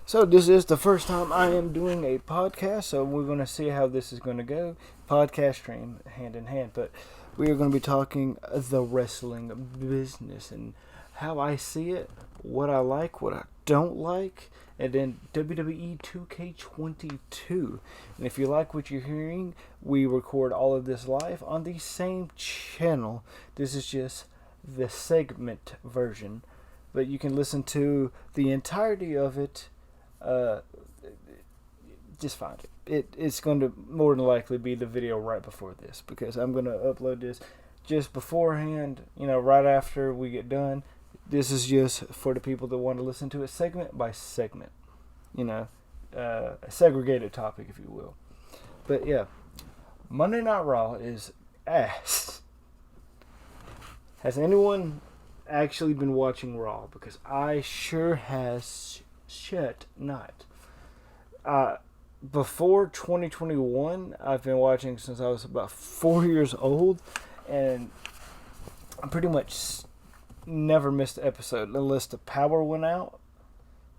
So this is the first time I am doing a podcast, so we're going to see how this is going to go. Podcast stream hand in hand, but we are going to be talking the wrestling business and how I see it, what I like, what I don't like, and then WWE 2K22. And if you like what you're hearing, we record all of this live on the same channel. This is just the segment version, but you can listen to the entirety of it. Just find it. It's going to more than likely be the video right before this, because I'm going to upload this just beforehand, right after we get done. This is just for the people that want to listen to it segment by segment, a segregated topic, if you will. But yeah, Monday Night Raw is ass. Has anyone actually been watching Raw? Because I sure has shit not. Before 2021, I've been watching since I was about 4 years old, and I pretty much never missed an episode unless the power went out,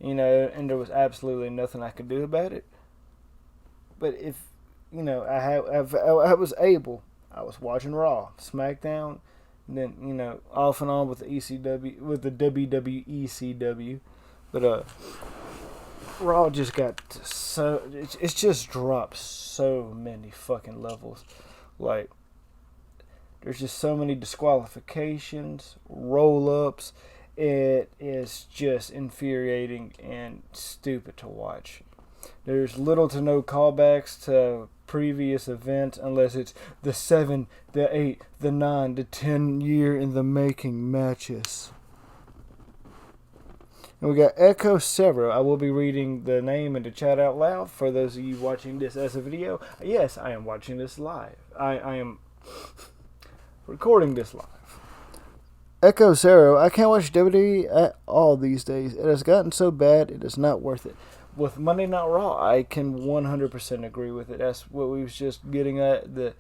and there was absolutely nothing I could do about it. But if I was able, I was watching Raw, SmackDown, and then off and on with the ECW, with the WWECW, but Raw just got so it's just dropped so many fucking levels. Like, there's just so many disqualifications, roll-ups. It is just infuriating and stupid to watch. There's little to no callbacks to previous events unless it's the 7, the 8, the 9, the 10 year in the making matches. And we got Echo Severo. I will be reading the name in the chat out loud for those of you watching this as a video. Yes, I am watching this live. I am recording this live. Echo Severo. I can't watch WWE at all these days. It has gotten so bad, it is not worth it. With Monday Night Raw, I can 100% agree with it. That's what we was just getting at. The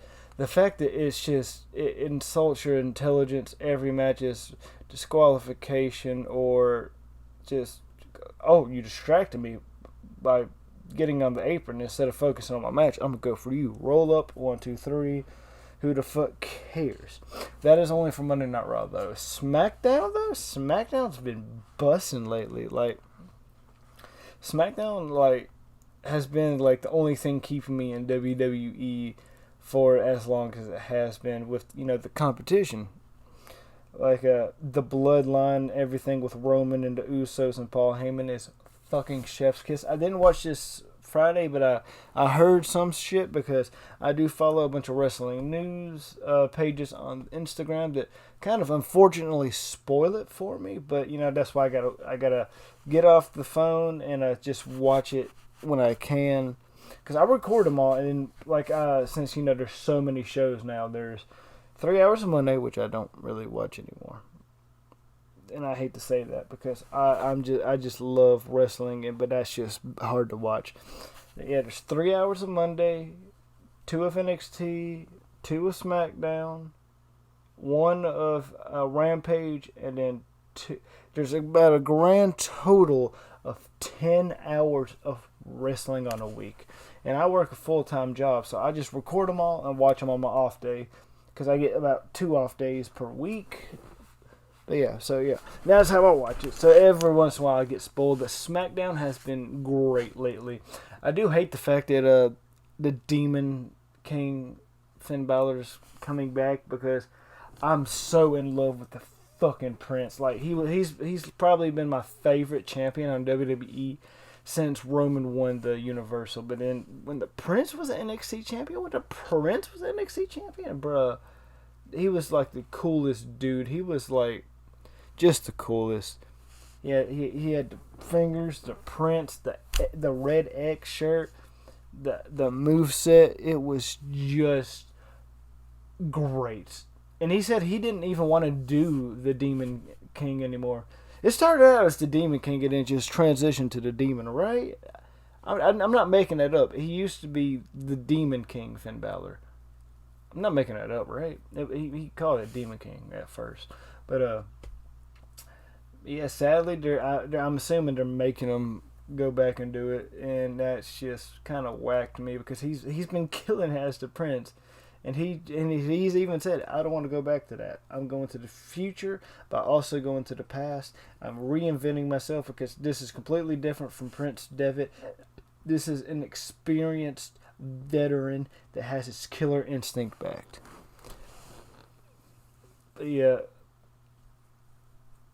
fact that it insults your intelligence. Every match is disqualification or just, you distracted me by getting on the apron instead of focusing on my match. I'm going to go for you. Roll up, 1, 2, 3. Who the fuck cares? That is only for Monday Night Raw, though. SmackDown's been bussing lately. Like, SmackDown, has been, the only thing keeping me in WWE for as long as it has been with, the competition. The bloodline, everything with Roman and the Usos and Paul Heyman is fucking chef's kiss. I didn't watch this Friday, but I heard some shit because I do follow a bunch of wrestling news pages on Instagram that kind of unfortunately spoil it for me. But that's why I gotta get off the phone and just watch it when I can, because I record them all. And since there's so many shows now, there's 3 hours of Monday, which I don't really watch anymore. And I hate to say that because I just love wrestling, but that's just hard to watch. Yeah, there's 3 hours of Monday, 2 of NXT, 2 of SmackDown, 1 of Rampage, and then 2. There's about a grand total of 10 hours of wrestling on a week. And I work a full-time job, so I just record them all and watch them on my off day, because I get about 2 off days per week. But yeah, that's how I watch it. So every once in a while I get spoiled. But SmackDown has been great lately. I do hate the fact that the Demon King Finn Balor's coming back, because I'm so in love with the fucking Prince. He's probably been my favorite champion on WWE since Roman won the Universal. But then when the Prince was an NXT champion, bruh, he was the coolest dude. He was just the coolest. Yeah, he had the fingers, the Prince, the red X shirt, the moveset. It was just great. And he said he didn't even want to do the Demon King anymore. It started out as the Demon King and then just transitioned to the Demon, right? I'm not making that up. He used to be the Demon King, Finn Balor. I'm not making that up, right? He called it Demon King at first. But, yeah, sadly, I'm assuming they're making him go back and do it, and that's just kind of whacked me because he's been killing as the Prince, and he's even said, I don't want to go back to that. I'm going to the future, but also going to the past. I'm reinventing myself because this is completely different from Prince Devitt. This is an experienced veteran that has his killer instinct back. But yeah.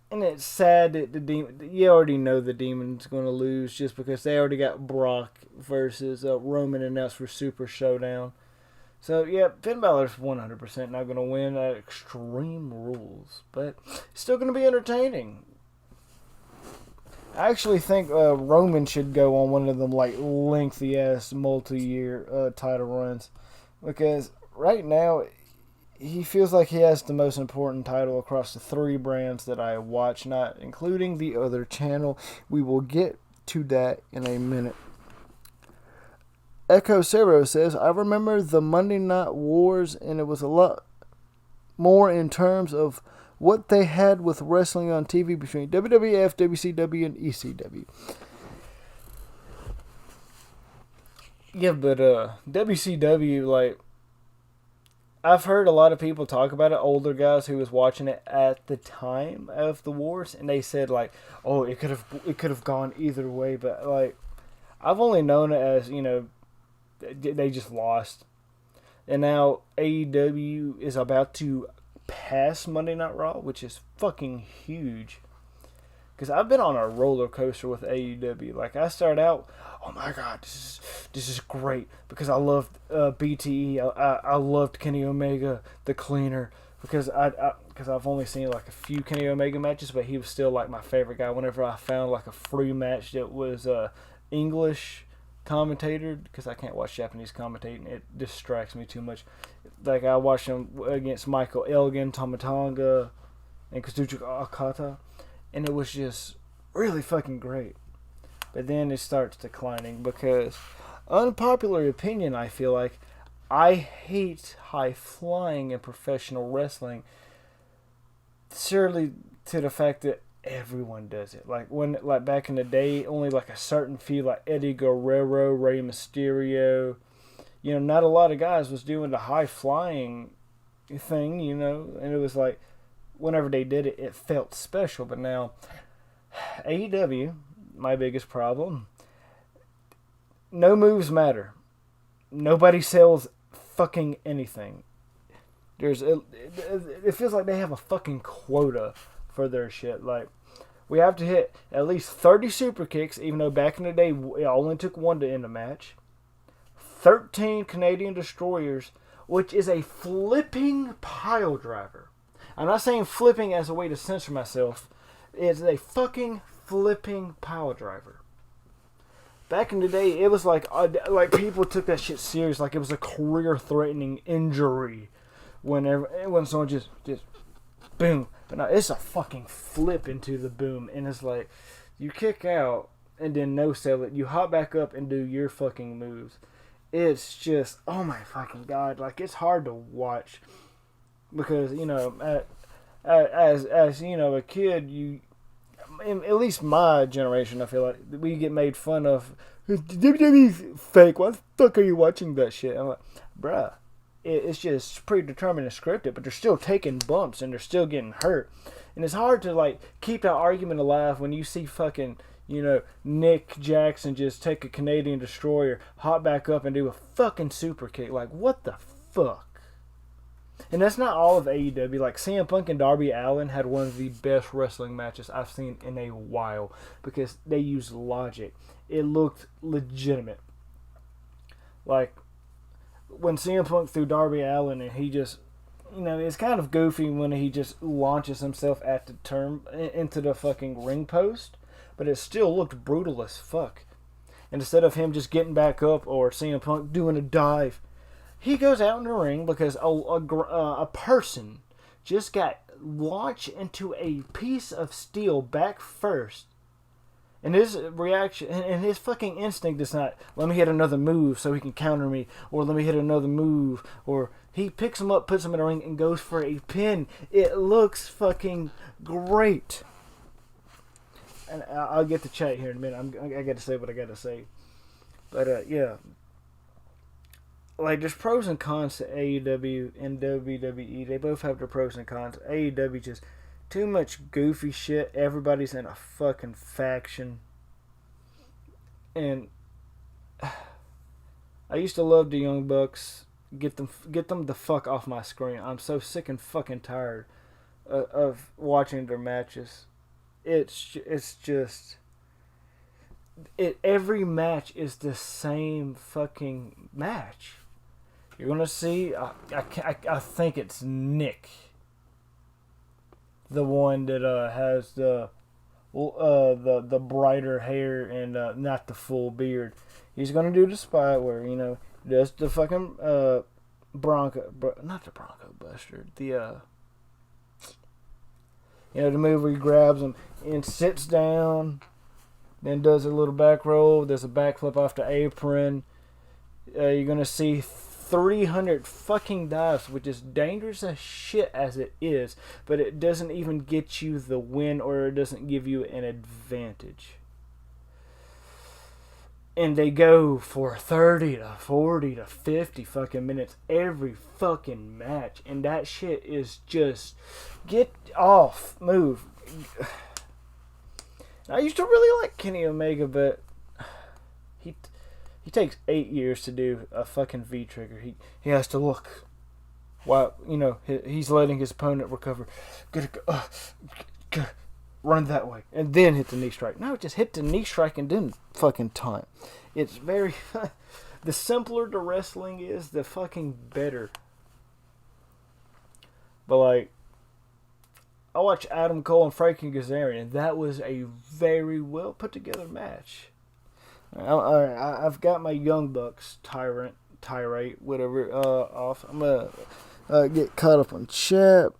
And it's sad that the Demon... You already know the Demon's going to lose just because they already got Brock versus Roman announced for Super Showdown. So, yeah, Finn Balor's 100% not going to win at Extreme Rules. But it's still going to be entertaining. I actually think Roman should go on one of them, like, lengthy-ass multi-year title runs. Because right now... He feels like he has the most important title across the 3 brands that I watch, not including the other channel. We will get to that in a minute. Echo Cero says, I remember the Monday Night Wars, and it was a lot more in terms of what they had with wrestling on TV between WWF, WCW, and ECW. Yeah, but WCW, like... I've heard a lot of people talk about it, older guys who was watching it at the time of the wars, and they said like, "Oh, it could have gone either way." But like, I've only known it as, you know, they just lost, and now AEW is about to pass Monday Night Raw, which is fucking huge. Because I've been on a roller coaster with AEW. Like, I started out, oh my god, this is great. Because I loved BTE. I loved Kenny Omega, the Cleaner. Because I've only seen like a few Kenny Omega matches, but he was still like my favorite guy. Whenever I found like a free match that was English commentated, because I can't watch Japanese commentating, it distracts me too much. Like, I watched him against Michael Elgin, Tomatonga, and Kazuchika Okata. And it was just really fucking great. But then it starts declining because, unpopular opinion, I feel like, I hate high flying in professional wrestling. Surely to the fact that everyone does it. Like back in the day, only like a certain few, like Eddie Guerrero, Rey Mysterio, you know, not a lot of guys was doing the high flying thing, you know, and it was like, whenever they did it, it felt special. But now, AEW, my biggest problem, no moves matter. Nobody sells fucking anything. It feels like they have a fucking quota for their shit. Like, we have to hit at least 30 super kicks, even though back in the day, it only took 1 to end a match. 13 Canadian Destroyers, which is a flipping pile driver. I'm not saying flipping as a way to censor myself. It's a fucking flipping pile driver. Back in the day, it was like people took that shit serious, like it was a career-threatening injury. When someone just boom. But now it's a fucking flip into the boom, and it's like you kick out and then no sell it. You hop back up and do your fucking moves. It's just, oh my fucking god, like it's hard to watch. Because, you know, as you know, a kid, at least my generation, I feel like, we get made fun of. WWE's fake. Why the fuck are you watching that shit? I'm like, bruh, it's just predetermined and scripted, but they're still taking bumps and they're still getting hurt. And it's hard to, like, keep that argument alive when you see fucking, you know, Nick Jackson just take a Canadian Destroyer, hop back up and do a fucking super kick. Like, what the fuck? And that's not all of AEW. Like, CM Punk and Darby Allin had one of the best wrestling matches I've seen in a while. Because they used logic. It looked legitimate. Like, when CM Punk threw Darby Allin and he just... You know, it's kind of goofy when he just launches himself at the into the fucking ring post. But it still looked brutal as fuck. And instead of him just getting back up or CM Punk doing a dive... He goes out in the ring because a person just got launched into a piece of steel back first. And his reaction, and his fucking instinct is not, let me hit another move so he can counter me, or let me hit another move, or he picks him up, puts him in the ring, and goes for a pin. It looks fucking great. and I'll get to chat here in a minute. I got to say what I got to say. But yeah, like there's pros and cons to AEW and WWE. They both have their pros and cons. AEW just too much goofy shit. Everybody's in a fucking faction. And I used to love the Young Bucks. Get them the fuck off my screen. I'm so sick and fucking tired of watching their matches. It's just every match is the same fucking match. You're gonna see. I think it's Nick, the one that has the brighter hair and not the full beard. He's gonna do the spot where does the fucking not the Bronco Buster, the the move where he grabs him and sits down, then does a little back roll, does a backflip off the apron. You're gonna see 300 fucking dives, which is dangerous as shit as it is, but it doesn't even get you the win, or it doesn't give you an advantage. And they go for 30 to 40 to 50 fucking minutes every fucking match. And that shit is just, get off, move. I used to really like Kenny Omega, but he takes 8 years to do a fucking V-trigger. He has to look while, he's letting his opponent recover. Run that way, and then hit the knee strike. No, just hit the knee strike and then fucking taunt. It's very... the simpler the wrestling is, the fucking better. But, like, I watched Adam Cole and Frankie Kazarian, and that was a very well put together match. I've got my Young Bucks tirade, whatever, off. I'm gonna get caught up on chat.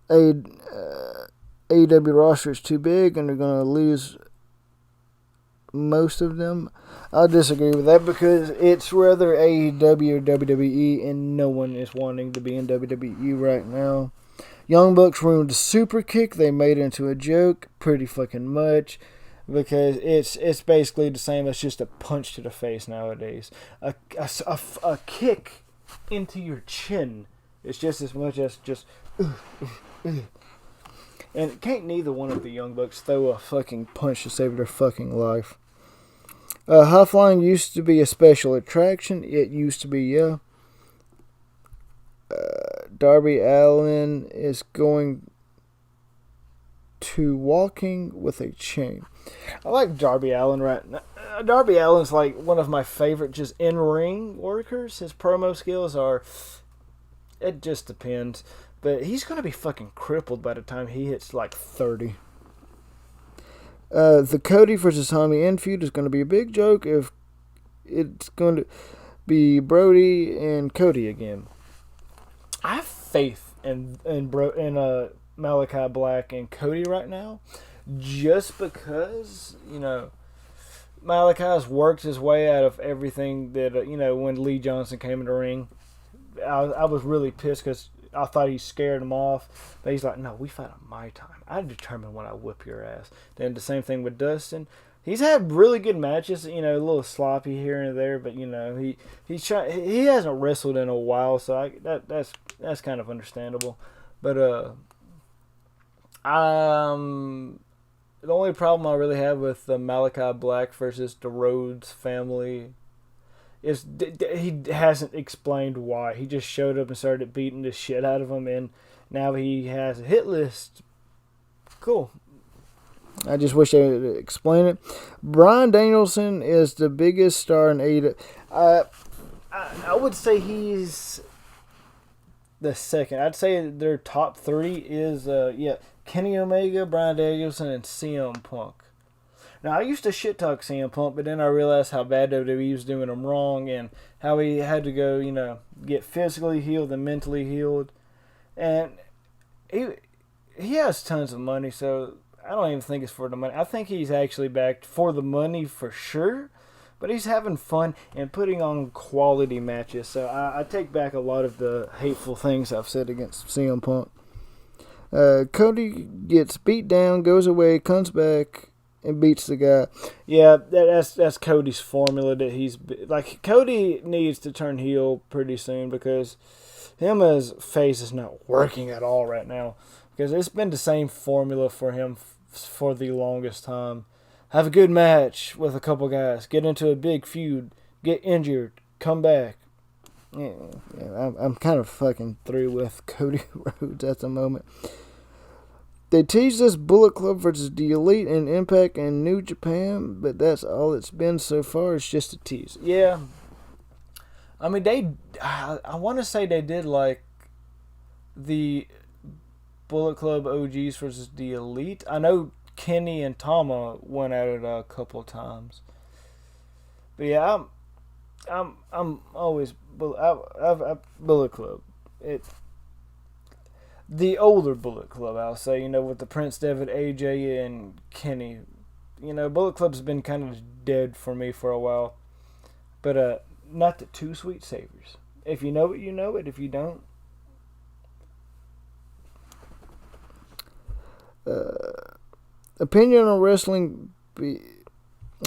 AEW roster is too big and they're going to lose most of them. I disagree with that because it's rather AEW or WWE, and no one is wanting to be in WWE right now. Young Bucks ruined the super kick. They made it into a joke pretty fucking much because it's basically the same as just a punch to the face nowadays. A kick into your chin is just as much as just... And can't neither one of the Young Bucks throw a fucking punch to save their fucking life. High flying used to be a special attraction. It used to be, yeah. Darby Allin is going to walking with a chain. I like Darby Allin right now. Darby Allin's like one of my favorite just in-ring workers. His promo skills are... It just depends. But he's going to be fucking crippled by the time he hits like 30. The Cody versus Tommy End feud is going to be a big joke if it's going to be Brody and Cody again. I have faith in Malachi Black and Cody right now, just because Malachi's worked his way out of everything that when Lee Johnson came in the ring. I was really pissed because I thought he scared him off. But he's like, no, we fight on my time. I determine when I whip your ass. Then the same thing with Dustin. He's had really good matches, a little sloppy here and there, but he hasn't wrestled in a while, so that's kind of understandable. But the only problem I really have with Malachi Black versus the Rhodes family is he hasn't explained why. He just showed up and started beating the shit out of him, and now he has a hit list. Cool. I just wish they would explain it. Bryan Danielson is the biggest star in AEW. I would say he's the second. I'd say their top three is Kenny Omega, Bryan Danielson, and CM Punk. Now, I used to shit talk CM Punk, but then I realized how bad WWE was doing him wrong and how he had to go, get physically healed and mentally healed. And he has tons of money, so I don't even think it's for the money. I think he's actually back for the money for sure, but he's having fun and putting on quality matches. So I take back a lot of the hateful things I've said against CM Punk. Cody gets beat down, goes away, comes back, and beats the guy. Yeah, that's Cody's formula. That he's like, Cody needs to turn heel pretty soon because him as face is not working at all right now. Because it's been the same formula for him for the longest time. Have a good match with a couple guys, get into a big feud, get injured, come back. Yeah, I'm kind of fucking through with Cody Rhodes at the moment. They teased us Bullet Club versus the Elite and Impact and New Japan, but that's all it's been so far. It's just a tease. Yeah. I mean, I want to say they did like the Bullet Club OGs versus the Elite. I know Kenny and Tama went at it a couple times. But yeah, I'm always Bullet Club. The older Bullet Club, I'll say, with the Prince Devitt, AJ, and Kenny. Bullet Club's been kind of dead for me for a while. But not the Two Sweet Saviors. If you know it, you know it. If you don't. Opinion on wrestling.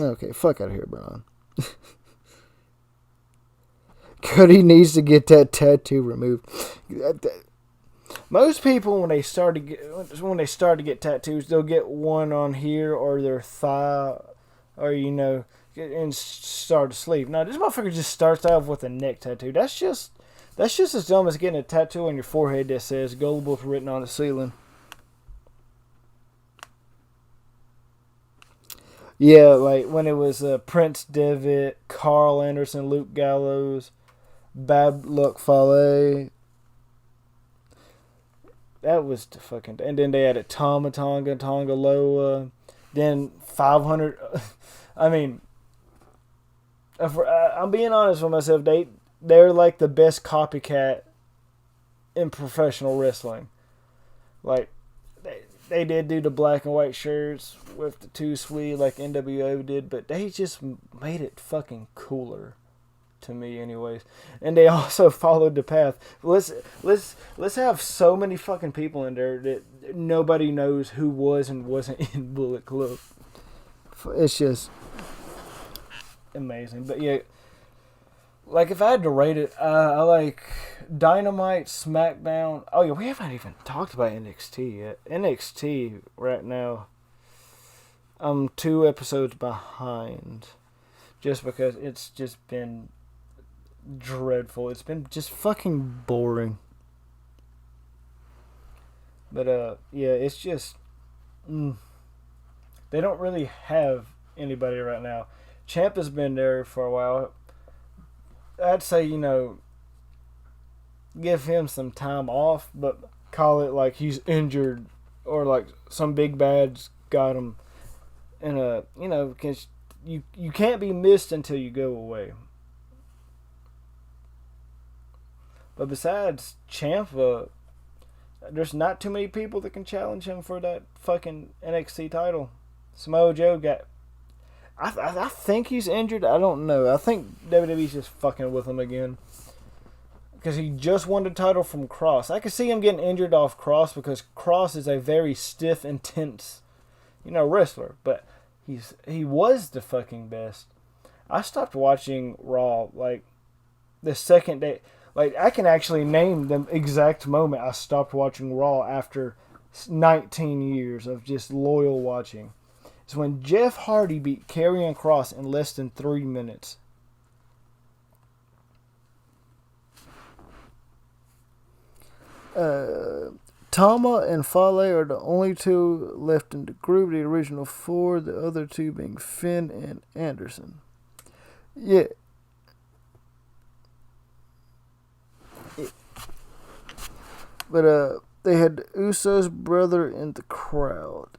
Okay, fuck out of here, Brian. Cody needs to get that tattoo removed. Most people, when they start to get tattoos, they'll get one on here or their thigh, or and start to sleep. Now, this motherfucker just starts off with a neck tattoo. That's just as dumb as getting a tattoo on your forehead that says "Gullible" written on the ceiling. Yeah, like when it was Prince Devitt, Carl Anderson, Luke Gallows, Bad Luck Fale. That was the fucking... And then they added Tama Tonga, Tonga Loa. Then 500... I mean... I'm being honest with myself. They're like the best copycat in professional wrestling. Like, they did do the black and white shirts with the Too Sweet like NWO did, but they just made it fucking cooler. To me, anyways, and they also followed the path. Let's have so many fucking people in there that nobody knows who was and wasn't in Bullet Club. It's just amazing. But yeah, like if I had to rate it, I like Dynamite, SmackDown. Oh yeah, we haven't even talked about NXT yet. NXT right now, I'm 2 episodes behind, just because it's just been dreadful. It's been just fucking boring. But yeah, it's just they don't really have anybody right now. Champ has been there for a while. I'd say, give him some time off, but call it like he's injured or like some big bad's got him. And because you can't be missed until you go away. But besides Champ, there's not too many people that can challenge him for that fucking NXT title. Samoa Joe got... I think he's injured. I don't know. I think WWE's just fucking with him again. Because he just won the title from Cross. I could see him getting injured off Cross because Cross is a very stiff, intense, wrestler. But he was the fucking best. I stopped watching Raw, like, the second day... Like, I can actually name the exact moment I stopped watching Raw after 19 years of just loyal watching. It's when Jeff Hardy beat Karrion Kross in less than 3 minutes. Tama and Fale are the only 2 left in the group, the original 4, the other 2 being Finn and Anderson. Yeah. But they had Uso's brother in the crowd.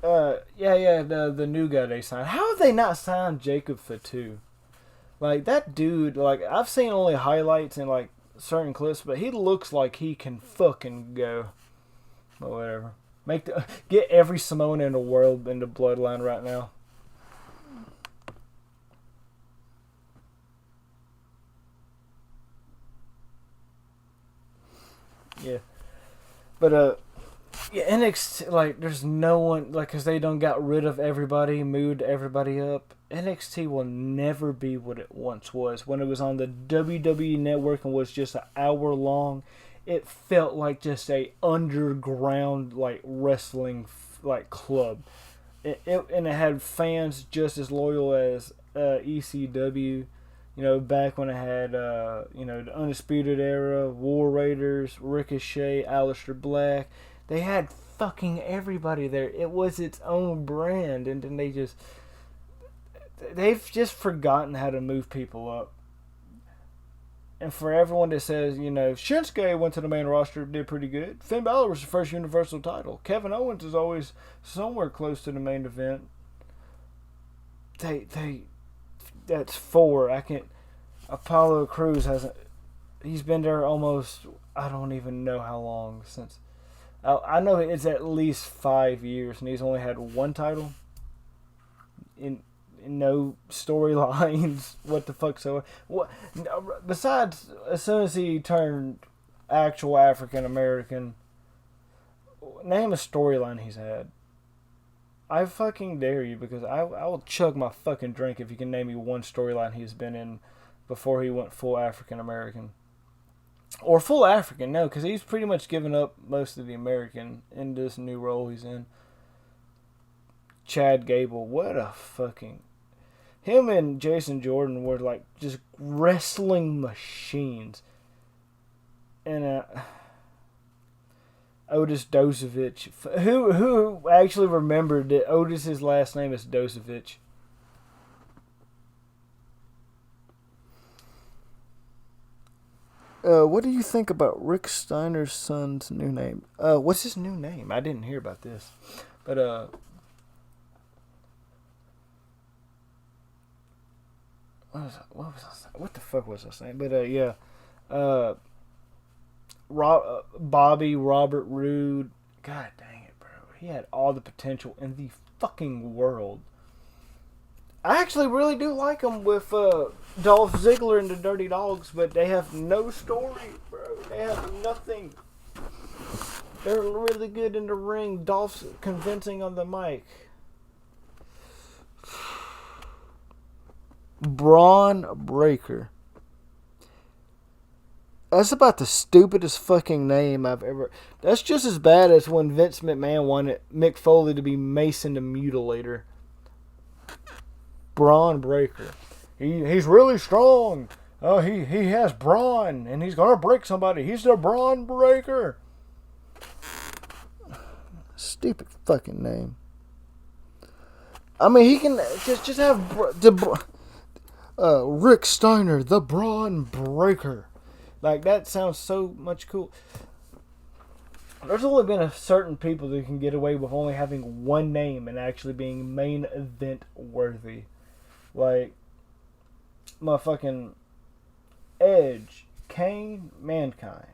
The new guy they signed. How have they not signed Jacob Fatu? Like, that dude, like, I've seen only highlights and, like, certain clips, but he looks like he can fucking go. But whatever. Get every Samoan in the world in the bloodline right now. But yeah, NXT, like, there's no one, like, because they done got rid of everybody, moved everybody up. NXT will never be what it once was. When it was on the WWE Network and was just an hour long, it felt like just a underground, like, wrestling, like, club. And it had fans just as loyal as ECW. You know, back when it had, the Undisputed Era, War Raiders, Ricochet, Aleister Black. They had fucking everybody there. It was its own brand, and then they've just forgotten how to move people up. And for everyone that says, Shinsuke went to the main roster, did pretty good. Finn Balor was the first Universal title. Kevin Owens is always somewhere close to the main event. That's 4. I can't. Apollo Crews hasn't. He's been there almost. I don't even know how long since. I know it's at least 5 years, and he's only had 1 title. In no storylines. What the fuck? So what? Besides, as soon as he turned actual African American, name a storyline he's had. I fucking dare you, because I will chug my fucking drink if you can name me one storyline he's been in before he went full African American. Or full African, no, because he's pretty much given up most of the American in this new role he's in. Chad Gable, what a fucking... Him and Jason Jordan were like just wrestling machines. And Otis Dosevich. Who actually remembered that Otis's last name is Dosevich? What do you think about Rick Steiner's son's new name? What's his new name? I didn't hear about this. But, what the fuck was I saying? But, yeah. Bobby Robert Roode. God dang it, bro. He had all the potential in the fucking world. I actually really do like him with Dolph Ziggler and the Dirty Dogs, but they have no story, bro. They have nothing. They're really good in the ring. Dolph's convincing on the mic. Braun Breaker. That's about the stupidest fucking name I've ever... That's just as bad as when Vince McMahon wanted Mick Foley to be Mason the Mutilator. Braun Breaker. He's really strong. He has brawn, and he's gonna break somebody. He's the Braun Breaker. Stupid fucking name. I mean, he can just have Rick Steiner, the Braun Breaker. Like, that sounds so much cool. There's only been a certain people that can get away with only having one name and actually being main event worthy. Like, motherfucking Edge, Kane, Mankind.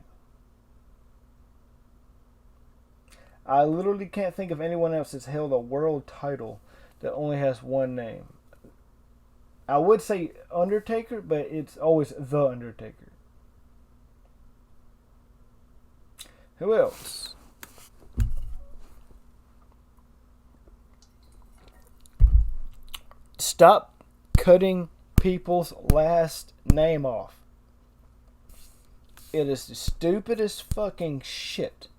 I literally can't think of anyone else that's held a world title that only has one name. I would say Undertaker, but it's always The Undertaker. Who else? Stop cutting people's last name off. It is the stupidest fucking shit.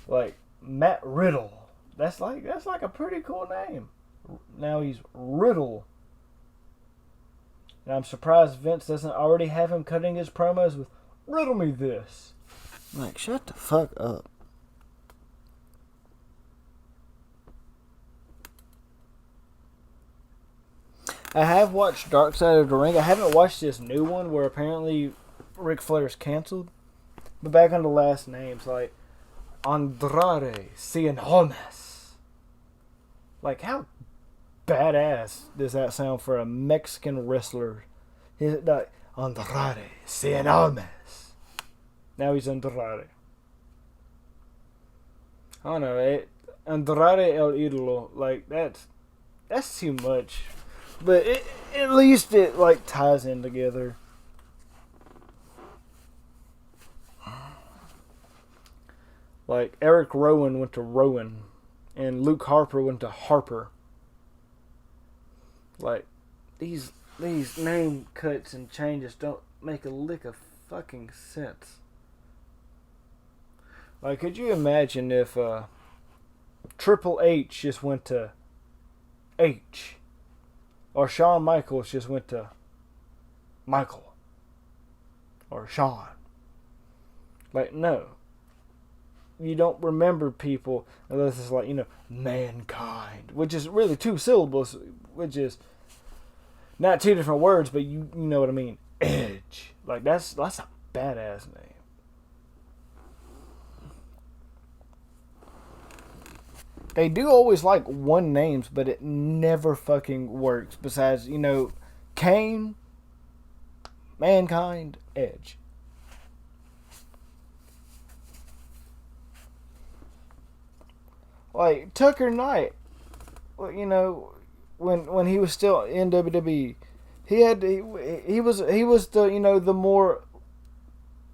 Like Matt Riddle. That's like a pretty cool name. Now he's Riddle. And I'm surprised Vince doesn't already have him cutting his promos with "Riddle me this." Like, shut the fuck up. I have watched Dark Side of the Ring. I haven't watched this new one where apparently Ric Flair's canceled. But back on the last names, like Andrade Cien Almas. Like, how badass does that sound for a Mexican wrestler? Like, Andrade Cien Almas. Now he's Andrade. I don't know. Andrade El Idolo. Like, that's too much. But at least it, like, ties in together. Like Eric Rowan went to Rowan, and Luke Harper went to Harper. Like these name cuts and changes don't make a lick of fucking sense. Like, could you imagine if Triple H just went to H, or Shawn Michaels just went to Michael, or Shawn? Like, no. You don't remember people unless it's like, Mankind, which is really 2 syllables, which is not 2 different words, but you know what I mean. Edge. Like, that's a badass name. They do always like one names, but it never fucking works. Besides, Kane, Mankind, Edge. Like Tucker Knight, when he was still in WWE, he was the the more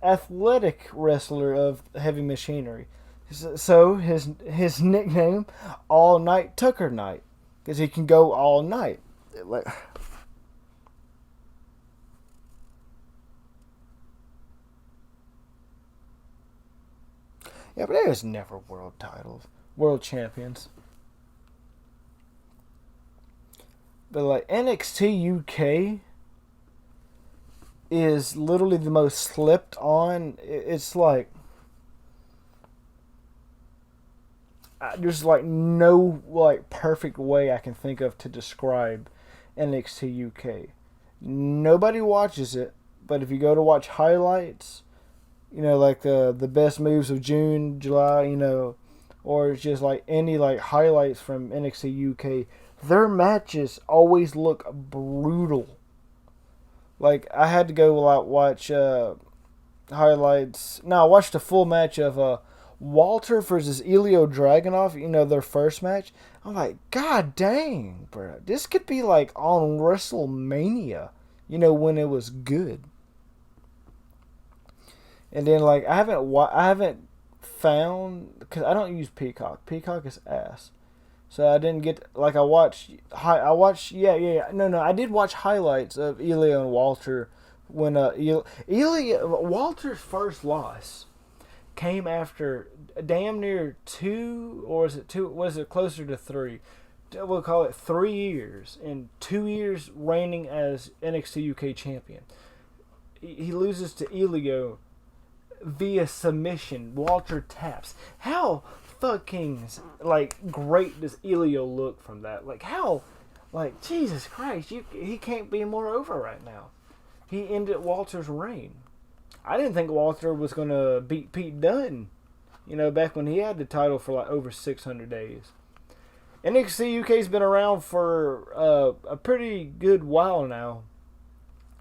athletic wrestler of Heavy Machinery. So his nickname, All Night Tucker Knight, because he can go all night. Like, yeah, but there was never world champions. But like NXT UK is literally the most slept on. It's like there's like no like perfect way I can think of to describe NXT UK. Nobody watches it, but if you go to watch highlights, like the best moves of June, July, or it's just like any like highlights from NXT UK, their matches always look brutal. Like I had to go watch highlights. No, I watched a full match of Walter versus Ilya Dragunov, their first match. I'm like, God dang, bro. This could be like on WrestleMania, when it was good. And then like I haven't found, because I don't use Peacock. Peacock is ass. So I didn't get, like I did watch highlights of Ilya and Walter when Walter's first loss came after damn near 2, or is it 2? Was it closer to 3? We'll call it 3 years, and 2 years reigning as NXT UK champion. He loses to Ilya via submission. Walter taps. How fucking like great does Ilya look from that? Like how, like Jesus Christ, he can't be more over right now. He ended Walter's reign. I didn't think Walter was going to beat Pete Dunne, back when he had the title for like over 600 days. NXT UK's been around for a pretty good while now,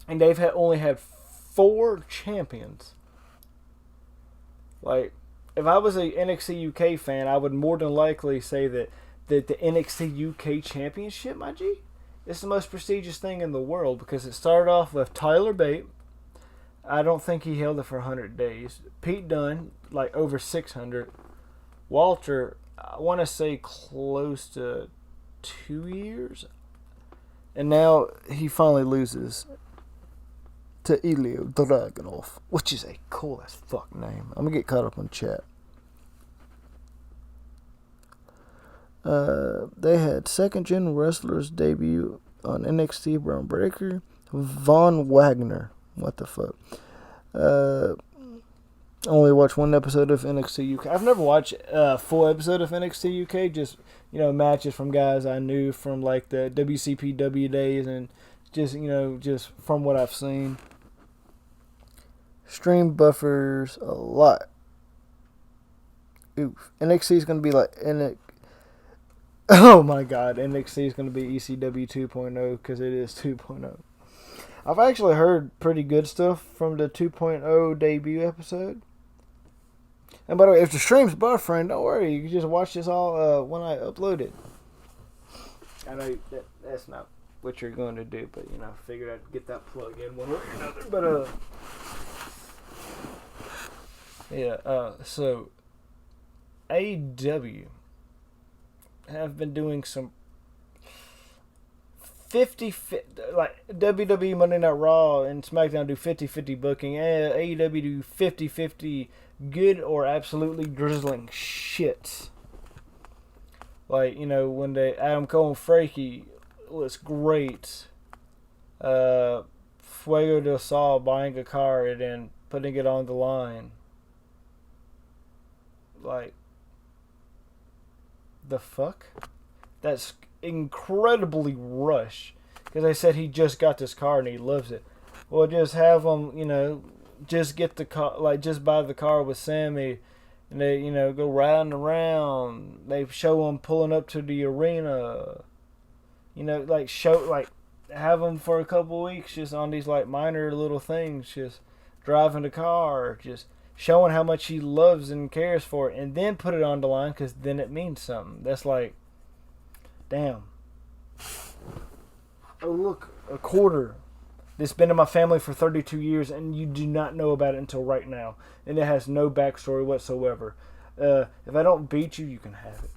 and they've only had 4 champions. Like, if I was a NXT UK fan, I would more than likely say that the NXT UK Championship, my G, is the most prestigious thing in the world, because it started off with Tyler Bate. I don't think he held it for 100 days. Pete Dunne, like over 600. Walter, I want to say close to 2 years. And now he finally loses to Ilya Dragunov, which is a cool as fuck name. I'm going to get caught up on chat. They had second-gen wrestlers debut on NXT Braun Breaker. Von Wagner. What the fuck? Only watched 1 episode of NXT UK. I've never watched a full episode of NXT UK. Just, matches from guys I knew from like the WCPW days, and just, just from what I've seen. Stream buffers a lot. Oof. NXT is going to be like oh my god, NXT is going to be ECW 2.0, because it is 2.0. I've actually heard pretty good stuff from the 2.0 debut episode. And by the way, if the stream's buffering, don't worry. You can just watch this all when I upload it. I know that's not what you're going to do, but, figured I'd get that plug in one way or another. But, so AEW have been doing some 50, like WWE Monday Night Raw and SmackDown do 50-50 booking, and AEW do 50-50 good or absolutely drizzling shit. Like, you know, when they Adam Cole and Frankie was great. Fuego del Sol buying a car and then putting it on the line. Like, the fuck? That's incredibly rush. Because they said he just got this car and he loves it. Well, just have them, you know, just get the car, like, just buy the car with Sammy. And they, you know, go riding around. They show them pulling up to the arena. You know, like, have them for a couple weeks just on these, like, minor little things. Just driving the car. Just showing how much he loves and cares for it. And then put it on the line because then it means something. That's like, damn. Oh, look, a quarter. It's been in my family for 32 years, and you do not know about it until right now. And it has no backstory whatsoever. If I don't beat you, you can have it.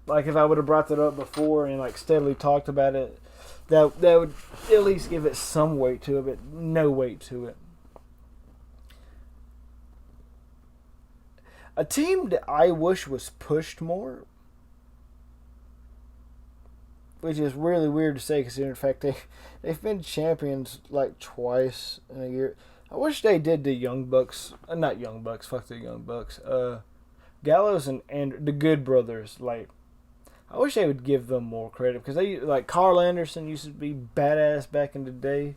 Like, if I would have brought that up before and, like, steadily talked about it, that would at least give it some weight to it, but no weight to it. A team that I wish was pushed more, which is really weird to say, considering the fact they've been champions like twice in a year. I wish they did the Young Bucks, not Young Bucks, fuck the Young Bucks. Gallows and the Good Brothers, like, I wish they would give them more credit because they, like, Carl Anderson used to be badass back in the day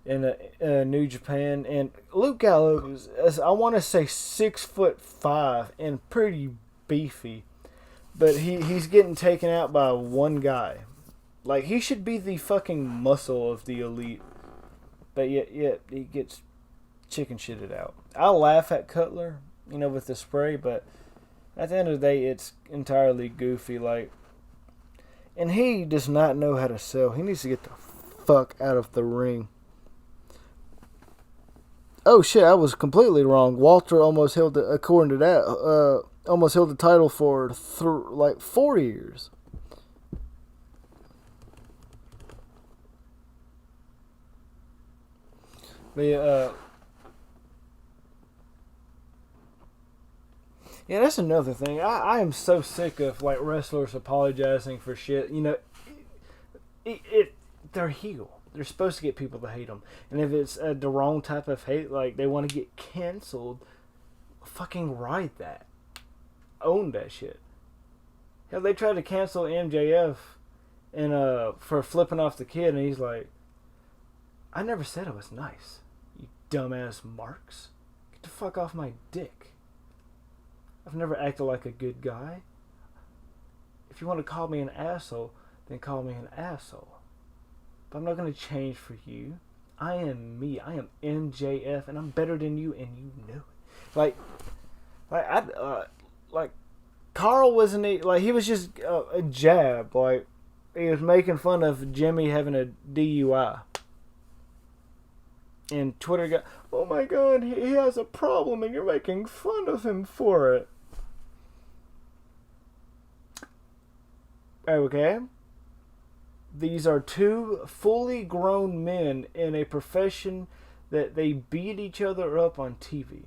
in New Japan, and Luke Gallows, I want to say 6'5" and pretty beefy. But he's getting taken out by one guy. Like, he should be the fucking muscle of the Elite. But yet he gets chicken shitted out. I'll laugh at Cutler, you know, with the spray, but at the end of the day, it's entirely goofy. Like, and he does not know how to sell. He needs to get the fuck out of the ring. Oh shit, I was completely wrong. Walter almost held the, according to that, almost held the title for like 4 years. But yeah, that's another thing. I am so sick of, like, wrestlers apologizing for shit. You know, they're heel. They're supposed to get people to hate them. And if it's the wrong type of hate, like they want to get canceled, fucking ride that. Own that shit. Hell, they tried to cancel MJF and for flipping off the kid, and he's like, I never said it was nice, you dumbass marks. Get the fuck off my dick. I've never acted like a good guy. If you want to call me an asshole, then call me an asshole. But I'm not going to change for you. I am me. I am MJF, and I'm better than you, and you know it. Like Carl wasn't, like, he was just a jab. Like, he was making fun of Jimmy having a DUI. And Twitter got, oh my god, he has a problem, and you're making fun of him for it. Okay. These are two fully grown men in a profession that they beat each other up on TV.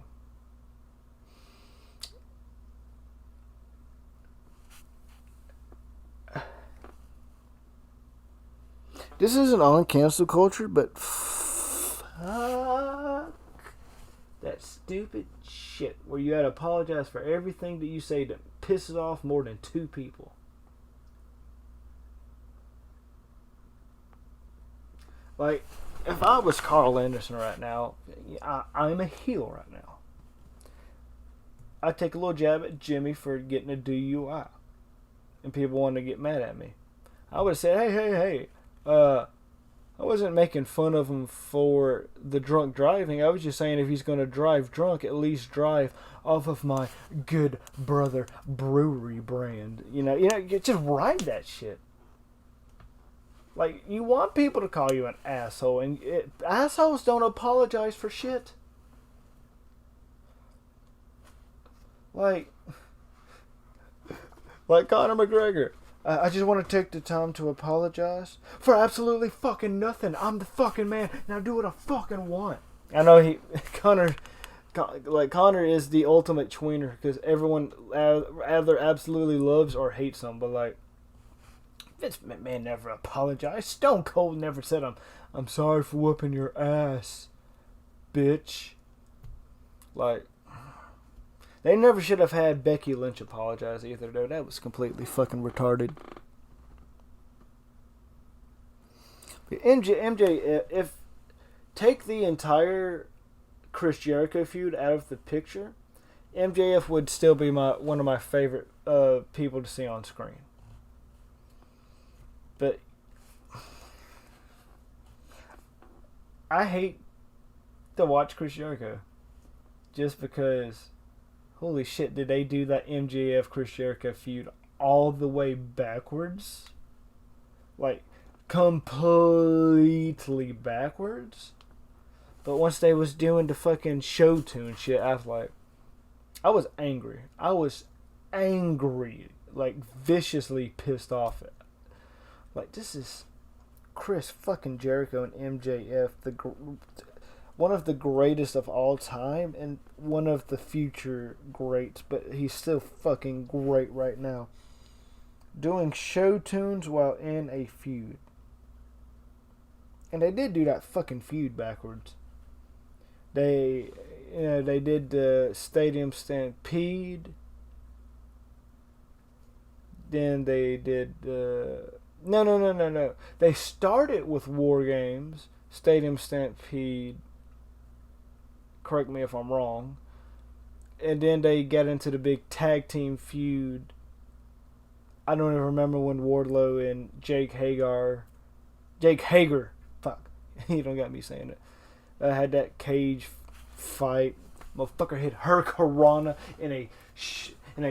This isn't on cancel culture, but fuck that stupid shit where you gotta apologize for everything that you say that pisses off more than two people. Like, if I was Carl Anderson right now, I'm a heel right now. I'd take a little jab at Jimmy for getting a DUI. And people wanted to get mad at me. I would have said, hey, I wasn't making fun of him for the drunk driving. I was just saying if he's going to drive drunk, at least drive off of my Good Brother Brewery brand. You know, just ride that shit. Like, you want people to call you an asshole, and assholes don't apologize for shit. Like Conor McGregor. I just want to take the time to apologize for absolutely fucking nothing. I'm the fucking man. Now do what I fucking want. I know Conor is the ultimate tweener because everyone either absolutely loves or hates him. But like, Vince McMahon never apologized. Stone Cold never said I'm sorry for whooping your ass, bitch. Like, they never should have had Becky Lynch apologize either, though. That was completely fucking retarded. But MJ, if take the entire Chris Jericho feud out of the picture, MJF would still be one of my favorite people to see on screen. But I hate to watch Chris Jericho just because, holy shit, did they do that MJF Chris Jericho feud all the way backwards? Like, completely backwards? But once they was doing the fucking show tune shit, I was angry. I was angry. Like, viciously pissed off. Like, this is Chris fucking Jericho and MJF, one of the greatest of all time and one of the future greats, but he's still fucking great right now. Doing show tunes while in a feud. And they did do that fucking feud backwards. They did the Stadium Stampede. Then they did No. They started with War Games, Stadium Stampede. Correct me if I'm wrong. And then they got into the big tag team feud. I don't even remember when Wardlow and Jake Hager, fuck, you don't got me saying it. Had that cage fight. Motherfucker hit Hurricanrana in a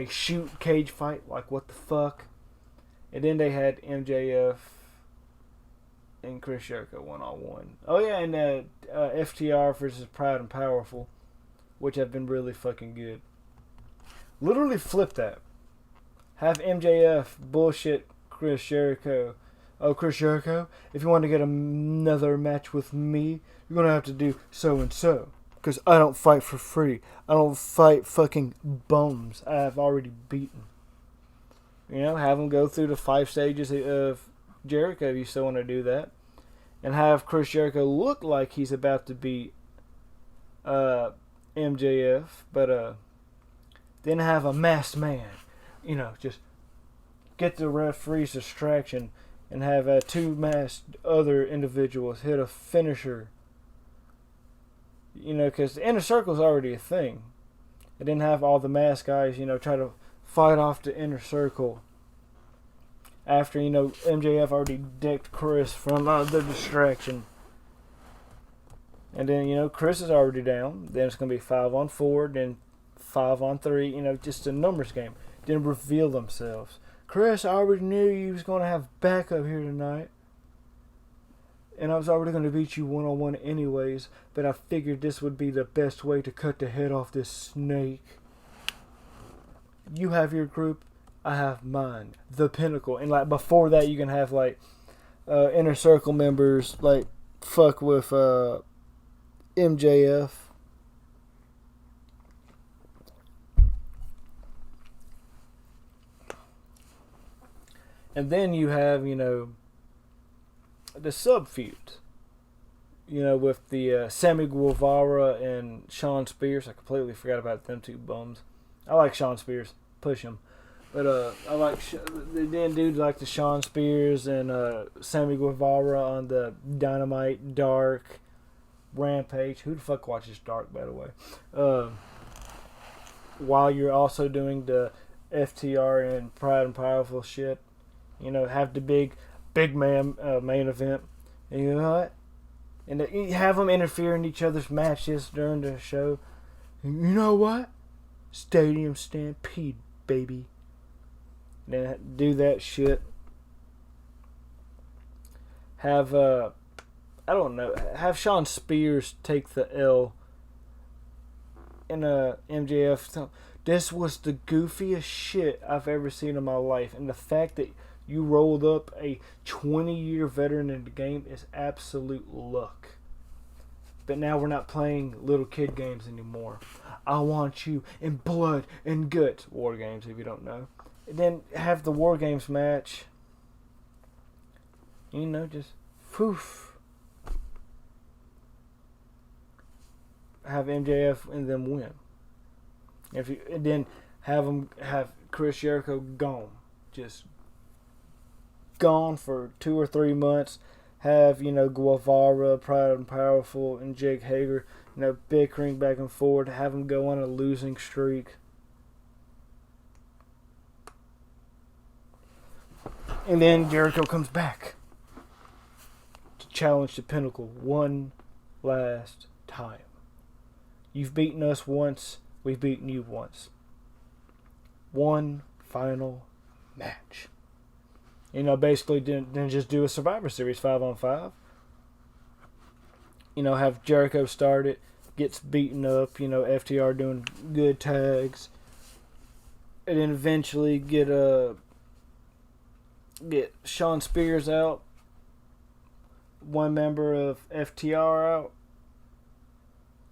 shoot cage fight. Like, what the fuck? And then they had MJF and Chris Jericho 1-on-1. Oh yeah, and FTR versus Proud and Powerful, which have been really fucking good. Literally flip that. Have MJF bullshit Chris Jericho. Oh, Chris Jericho, if you want to get another match with me, you're going to have to do so and so. Because I don't fight for free. I don't fight fucking bums I have already beaten. You know, have him go through the 5 stages of Jericho if you still want to do that. And have Chris Jericho look like he's about to beat MJF. But then have a masked man. You know, just get the referee's distraction and have 2 masked other individuals hit a finisher. You know, because the inner circle's already a thing. And then have all the masked guys, you know, try to fight off the inner circle. After, you know, MJF already decked Chris from the distraction. And then, you know, Chris is already down. Then it's going to be 5-on-4, then 5-on-3, you know, just a numbers game. Then reveal themselves. Chris, I already knew you was going to have backup here tonight. And I was already going to beat you 1-on-1 anyways. But I figured this would be the best way to cut the head off this snake. You have your group. I have mine. The Pinnacle. And like before that you can have like inner circle members like fuck with MJF. And then you have, you know, the sub feud. You know, with the Sammy Guevara and Shawn Spears. I completely forgot about them 2 bums. I like Shawn Spears. Push him. But I like then dudes like the Shawn Spears and Sammy Guevara on the Dynamite, Dark, Rampage. Who the fuck watches Dark, by the way? While you're also doing the FTR and Proud and Powerful shit. You know, have the big man main event. And you know what? And you have them interfere in each other's matches during the show. And you know what? Stadium Stampede, baby. Then do that shit. Have I don't know. Have Shawn Spears take the L in MJF. This was the goofiest shit I've ever seen in my life. And the fact that you rolled up a 20-year veteran in the game is absolute luck. But now we're not playing little kid games anymore. I want you in blood and guts. War games, if you don't know. And then have the War Games match. You know, just poof. Have MJF and them win. And then have Chris Jericho gone. Just gone for 2 or 3 months. Have, Guevara, Pride and Powerful, and Jake Hager, bickering back and forth. Have them go on a losing streak. And then Jericho comes back to challenge the Pinnacle one last time. You've beaten us once. We've beaten you once. One final match. Basically didn't just do a Survivor Series 5-on-5. Have Jericho start it, gets beaten up, FTR doing good tags. And then eventually get Shawn Spears out. One member of FTR out.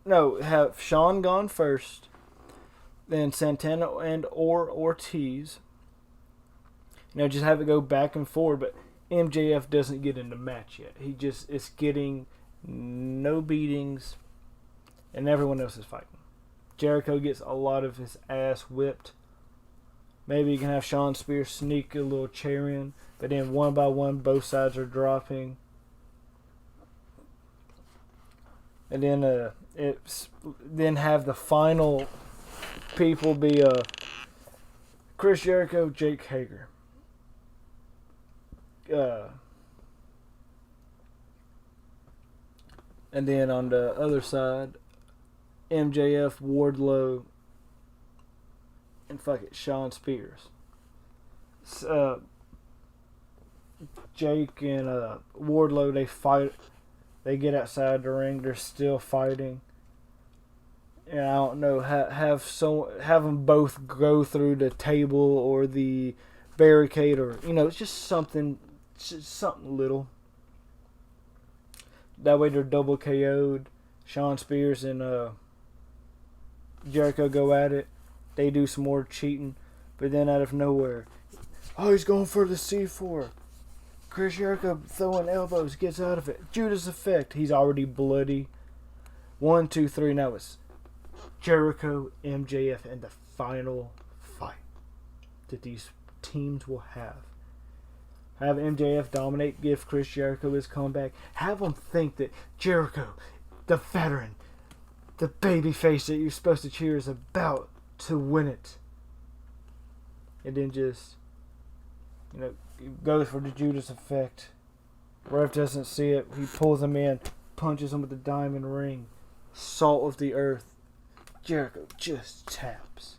No, have Shawn gone first. Then Santana and or Ortiz. Just have it go back and forth, but MJF doesn't get in the match yet. He just is getting no beatings, and everyone else is fighting. Jericho gets a lot of his ass whipped. Maybe you can have Shawn Spears sneak a little chair in, but then one by one, both sides are dropping. And then have the final people be Chris Jericho, Jake Hager. And then on the other side, MJF, Wardlow, and Shawn Spears. Jake and Wardlow, they fight. They get outside the ring. They're still fighting. And I don't know, have them both go through the table or the barricade, or it's just something little. That way they're double KO'd. Shawn Spears and Jericho go at it. They do some more cheating, but then out of nowhere, he's going for the C4. Chris Jericho throwing elbows, gets out of it. Judas Effect. He's already bloody. 1, 2, 3. Now it's Jericho, MJF, and the final fight that these teams will have. Have MJF dominate, give Chris Jericho his comeback. Have them think that Jericho, the veteran, the babyface that you're supposed to cheer, is about to win it. And then just, goes for the Judas Effect. Ref doesn't see it. He pulls him in, punches him with the diamond ring. Salt of the earth. Jericho just taps.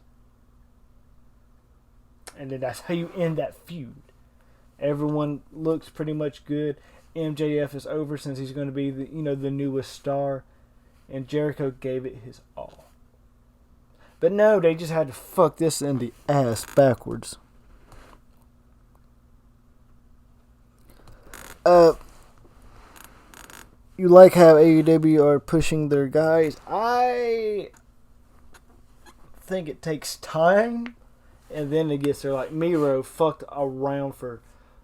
And then that's how you end that feud. Everyone looks pretty much good. MJF is over since he's going to be the newest star. And Jericho gave it his all. But no, they just had to fuck this in the ass backwards. You like how AEW are pushing their guys. I think it takes time, and then it gets there. Like Miro fucked around for,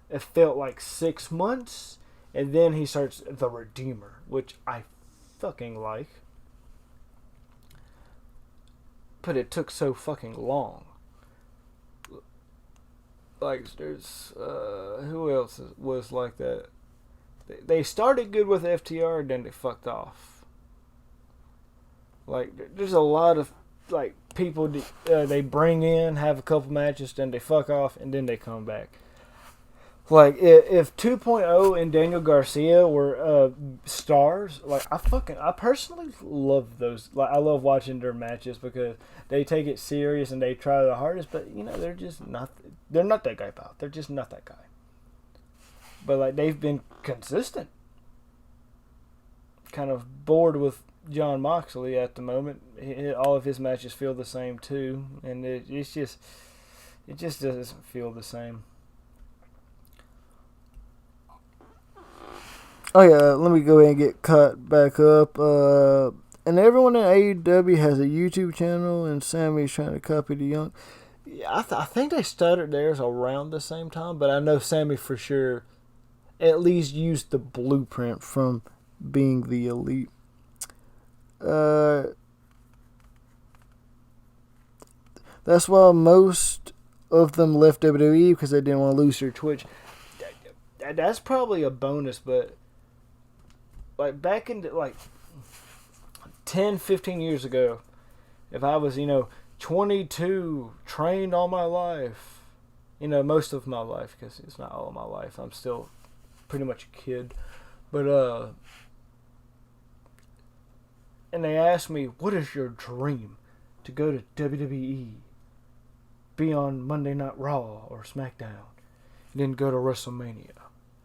it felt like 6 months, and then he starts the Redeemer, which I fucking like. But it took so fucking long. Like, there's, who else was like that? They started good with FTR, then they fucked off. Like, there's a lot of, like, people they bring in, have a couple matches, then they fuck off, and then they come back. Like, if 2.0 and Daniel Garcia were stars, like, I personally love those. Like, I love watching their matches because they take it serious and they try their hardest, but, they're just not, they're not that guy, pal. They're just not that guy. But, like, they've been consistent. Kind of bored with John Moxley at the moment. All of his matches feel the same too, and it just doesn't feel the same. Oh yeah, let me go ahead and get caught back up. And everyone in AEW has a YouTube channel, and Sammy's trying to copy the Young. Yeah, I think they started theirs around the same time, but I know Sammy for sure at least used the blueprint from being the Elite. That's why most of them left WWE, because they didn't want to lose their Twitch. That's probably a bonus, but like back in like 10, 15 years ago, if I was, 22, trained all my life, most of my life, because it's not all of my life, I'm still pretty much a kid, but and they asked me, what is your dream? To go to WWE, be on Monday Night Raw or SmackDown, and then go to WrestleMania.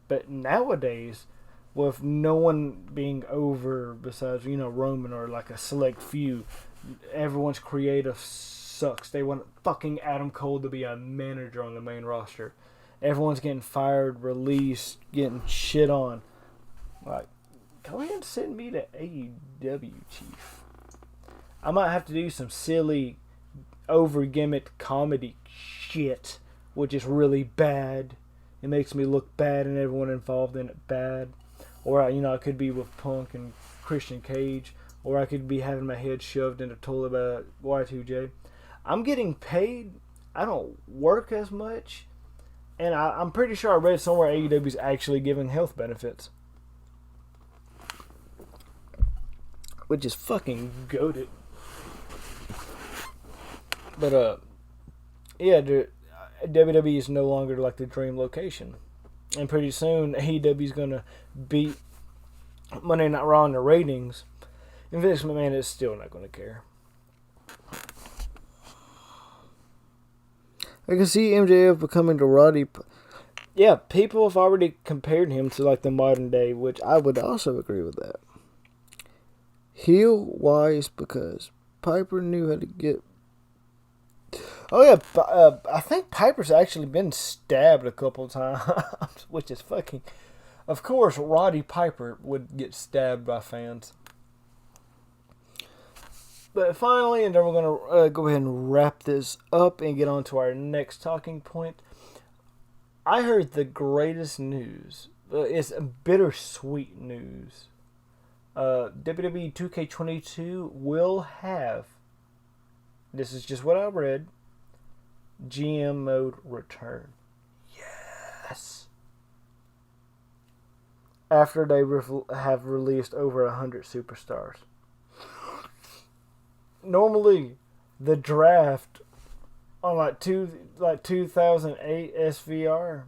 But nowadays, with no one being over besides, Roman or like a select few, everyone's creative sucks. They want fucking Adam Cole to be a manager on the main roster. Everyone's getting fired, released, getting shit on. Like, go ahead and send me to AEW, Chief. I might have to do some silly, over-gimmicked comedy shit, which is really bad. It makes me look bad and everyone involved in it bad. Or, I could be with Punk and Christian Cage. Or I could be having my head shoved in a toilet by Y2J. I'm getting paid. I don't work as much. And I'm pretty sure I read somewhere AEW's actually giving health benefits. Which is fucking goated. But, yeah, WWE is no longer like the dream location. And pretty soon, AEW is going to beat Monday Night Raw in the ratings. And Vince McMahon is still not going to care. I can see MJF becoming the Roddy. Yeah, people have already compared him to like the modern day, which I would also agree with that. Heel wise, because Piper knew how to get. Oh yeah, I think Piper's actually been stabbed a couple times, which is fucking. Of course, Roddy Piper would get stabbed by fans. But finally, and then we're going to go ahead and wrap this up and get on to our next talking point. I heard the greatest news. It's bittersweet news. WWE 2K22 will have, this is just what I read, GM mode return. Yes. After they have released over 100 superstars. Normally, the draft on like 2008 SVR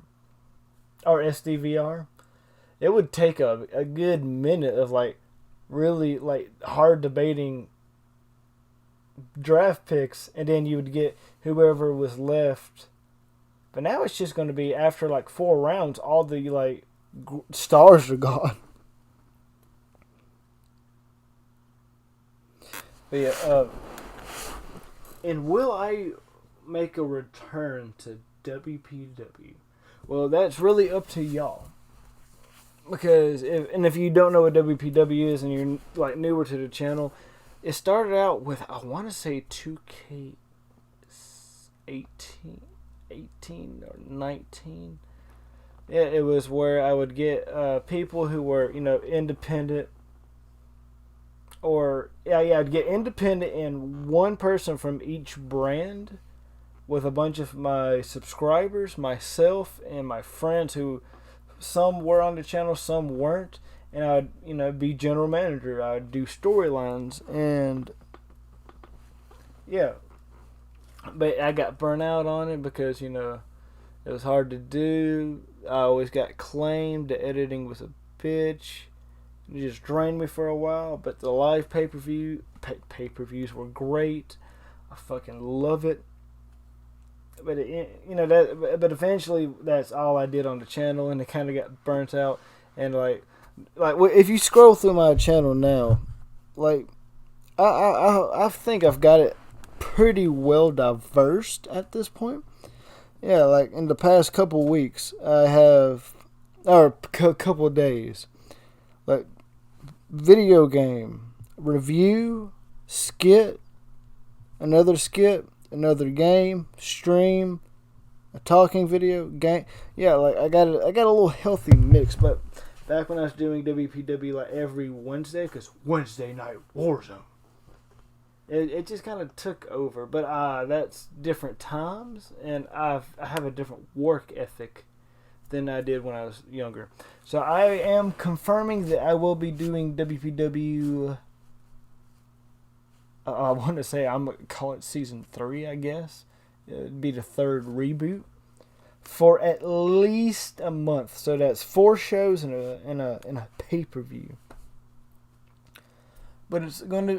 or SDVR, it would take a good minute of like really like hard debating draft picks, and then you would get whoever was left. But now it's just going to be after like 4 rounds, all the like stars are gone. But yeah, and will I make a return to WPW? Well, that's really up to y'all. Because if you don't know what WPW is and you're like newer to the channel, it started out with, I want to say 2K18 or 19. Yeah, it was where I would get people who were, independent. Or, I'd get independent and one person from each brand with a bunch of my subscribers, myself, and my friends who some were on the channel, some weren't. And I'd, be general manager. I'd do storylines and, yeah. But I got burnt out on it because, it was hard to do. I always got claimed. The editing was a bitch. It just drained me for a while, but the live pay-per-views were great. I fucking love it. But but eventually that's all I did on the channel, and it kind of got burnt out. And like if you scroll through my channel now, like I think I've got it pretty well diverse at this point. Yeah, like in the past couple weeks, I have, or couple days, like video game review, skit, another game, stream, a talking video game. Yeah, like I got a little healthy mix. But back when I was doing WPW like every Wednesday, because Wednesday night Warzone, it just kind of took over. But that's different times, and I have a different work ethic than I did when I was younger. So I am confirming that I will be doing WPW. I want to say I'm gonna call it season 3, I guess. It'd be the 3rd reboot for at least a month. So that's 4 shows and a pay-per-view. But it's gonna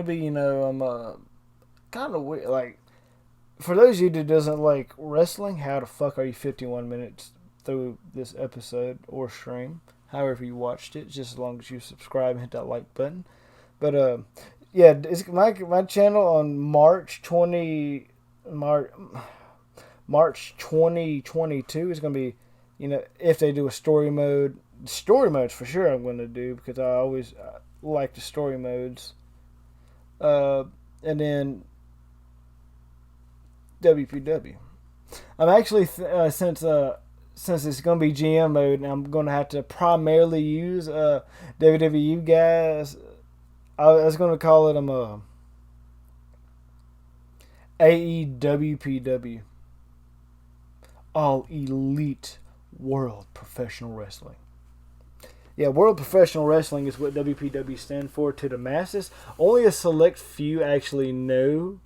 be, you know, kind of weird. Like, for those of you that doesn't like wrestling, how the fuck are you 51 minutes through this episode or stream? However you watched it, just as long as you subscribe and hit that like button. But yeah, it's my channel on March 2022 is gonna be, you know, if they do a story modes for sure I'm gonna do, because I always like the story modes. And then WPW. I'm actually since it's gonna be GM mode, and I'm gonna have to primarily use WWE guys. I was gonna call it AEWPW, All Elite World Professional Wrestling. Yeah, World Professional Wrestling is what WPW stands for to the masses. Only a select few actually know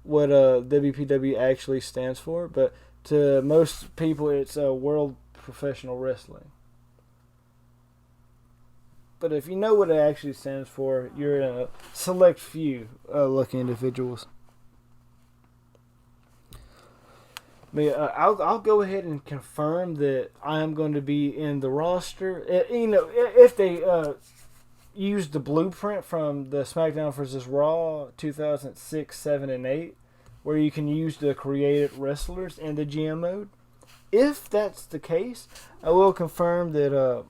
what WPW actually stands for, but to most people it's World Professional Wrestling. But if you know what it actually stands for, you're a select few lucky individuals. I'll go ahead and confirm that I am going to be in the roster. You know, if they use the blueprint from the SmackDown vs. Raw 2006, 7, and 8, where you can use the created wrestlers in the GM mode. If that's the case, I will confirm that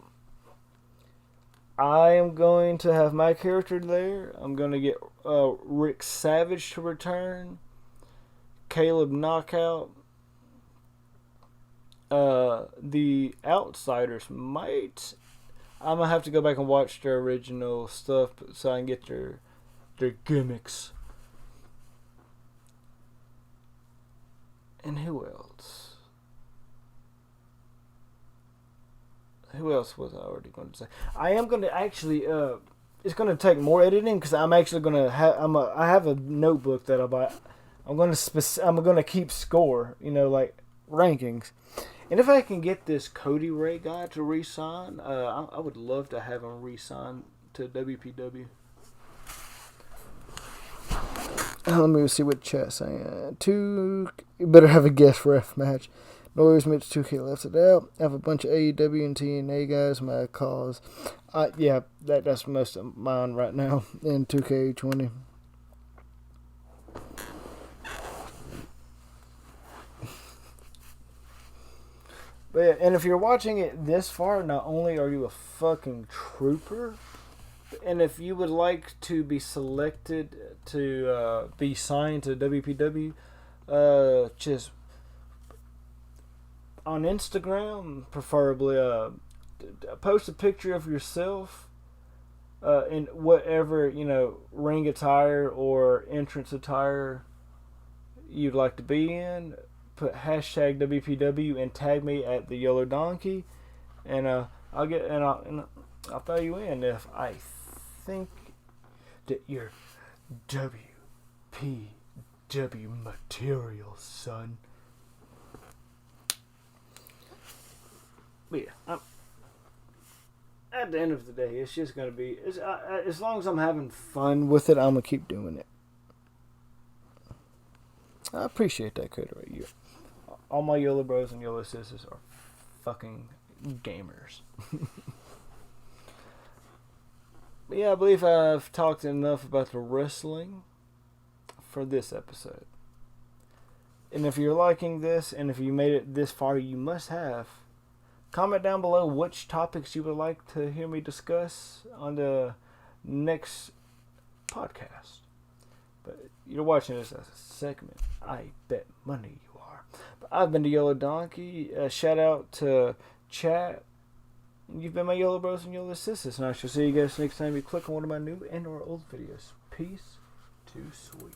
I am going to have my character there. I'm going to get Rick Savage to return, Caleb Knockout. The Outsiders might. I'm gonna have to go back and watch their original stuff so I can get their gimmicks. And who else? Who else was I already going to say? I am going to actually. It's going to take more editing because I'm actually going to have. I have a notebook that I buy. I'm going to keep score. You know, like rankings. And if I can get this Cody Ray guy to re-sign, I would love to have him re-sign to WPW. Let me see what chat's saying. You better have a guest ref match. Noise Mitch 2K left it out. I have a bunch of AEW and TNA guys. My cause. Yeah, that's most of mine right now in 2K20. But yeah, and if you're watching it this far, not only are you a fucking trooper, and if you would like to be selected to be signed to WPW, just on Instagram, preferably, post a picture of yourself in whatever, you know, ring attire or entrance attire you'd like to be in. Put hashtag WPW and tag me at TheYoloDonkey, and I'll throw you in if I think that you're WPW material, son. But yeah, at the end of the day, it's just gonna be as long as I'm having fun with it, I'm gonna keep doing it. I appreciate that, Cody. Right, all my YOLO bros and YOLO sisters are fucking gamers. But yeah, I believe I've talked enough about the wrestling for this episode. And if you're liking this, and if you made it this far, you must have. Comment down below which topics you would like to hear me discuss on the next podcast. But you're watching this as a segment. I bet money you are. But I've been the TheYoloDonkey. Shout out to chat. You've been my YOLO Bros and YOLO Sisters. And I shall see you guys next time you click on one of my new and or old videos. Peace. Too sweet.